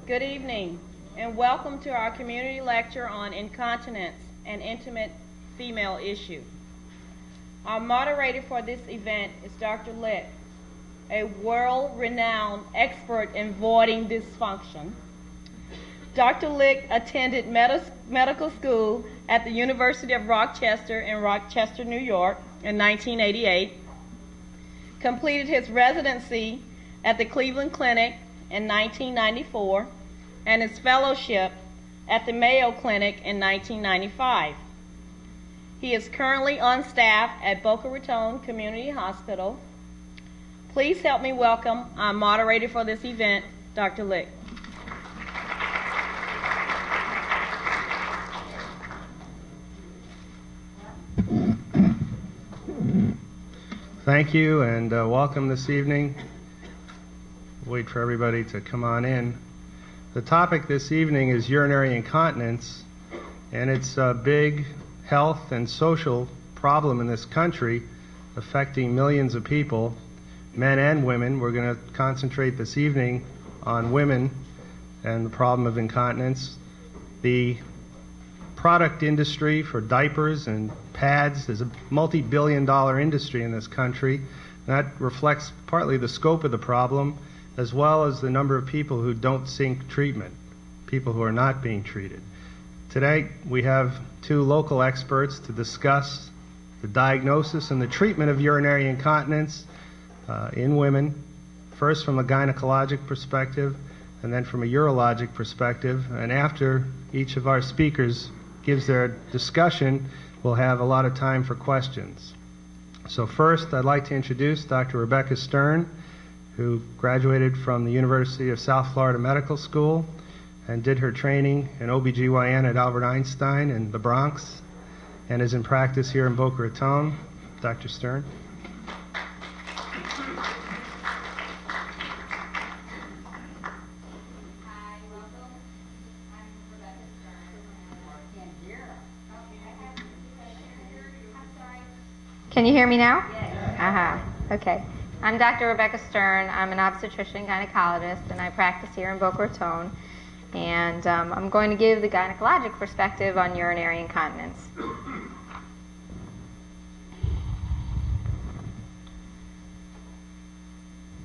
Good evening, and welcome to our community lecture on incontinence, an intimate female issue. Our moderator for this event is Dr. Lick, a world-renowned expert in voiding dysfunction. Dr. Lick attended medical school at the University of Rochester in Rochester, New York in 1988, completed his residency at the Cleveland Clinic in 1994, and his fellowship at the Mayo Clinic in 1995. He is currently on staff at Boca Raton Community Hospital. Please help me welcome our moderator for this event, Dr. Lick. Thank you, and welcome this evening. Wait for everybody to come on in. The topic this evening is urinary incontinence, and it's a big health and social problem in this country affecting millions of people, men and women. We're going to concentrate this evening on women and the problem of incontinence. The product industry for diapers and pads is a multi-billion-dollar industry in this country. That reflects partly the scope of the problem, as well as the number of people who don't seek treatment, people who are not being treated. Today, we have two local experts to discuss the diagnosis and the treatment of urinary incontinence in women, first from a gynecologic perspective, and then from a urologic perspective. And after each of our speakers gives their discussion, we'll have a lot of time for questions. So first, I'd like to introduce Dr. Rebecca Stern, who graduated from the University of South Florida Medical School and did her training in OBGYN at Albert Einstein in the Bronx and is in practice here in Boca Raton. Dr. Stern. Hi, welcome. I'm Rebecca Stern. Can you hear me now? Yes. Okay. I'm Dr. Rebecca Stern. I'm an obstetrician gynecologist, and I practice here in Boca Raton. And I'm going to give the gynecologic perspective on urinary incontinence.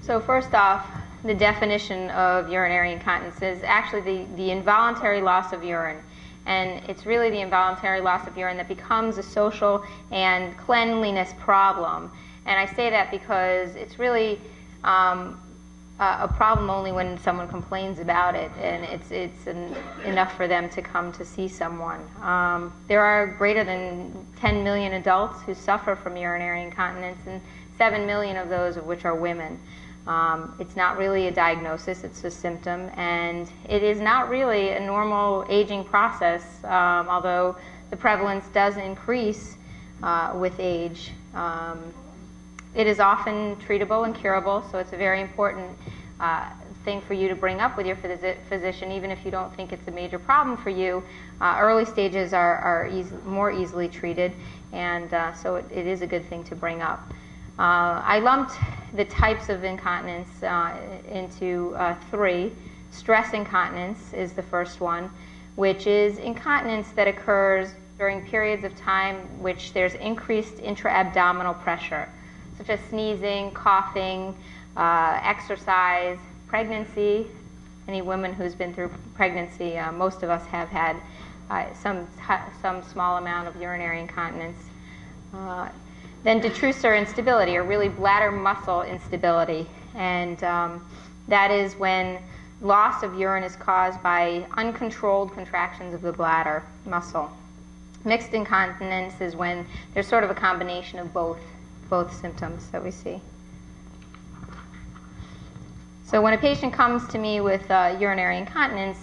So first off, the definition of urinary incontinence is actually the involuntary loss of urine. And it's really the involuntary loss of urine that becomes a social and cleanliness problem. And I say that because it's really a problem only when someone complains about it, and it's enough for them to come to see someone. There are greater than 10 million adults who suffer from urinary incontinence, and 7 million of those of which are women. It's not really a diagnosis, it's a symptom, and it is not really a normal aging process, although the prevalence does increase with age. It is often treatable and curable, so it's a very important thing for you to bring up with your physician, even if you don't think it's a major problem for you. Early stages are more easily treated, and so it is a good thing to bring up. I lumped the types of incontinence into three. Stress incontinence is the first one, which is incontinence that occurs during periods of time which there's increased intra-abdominal pressure, such as sneezing, coughing, exercise, pregnancy. Any woman who's been through pregnancy, most of us have had some small amount of urinary incontinence. Then detrusor instability, or really bladder muscle instability. And that is when loss of urine is caused by uncontrolled contractions of the bladder muscle. Mixed incontinence is when there's sort of a combination of both symptoms that we see. So when a patient comes to me with urinary incontinence,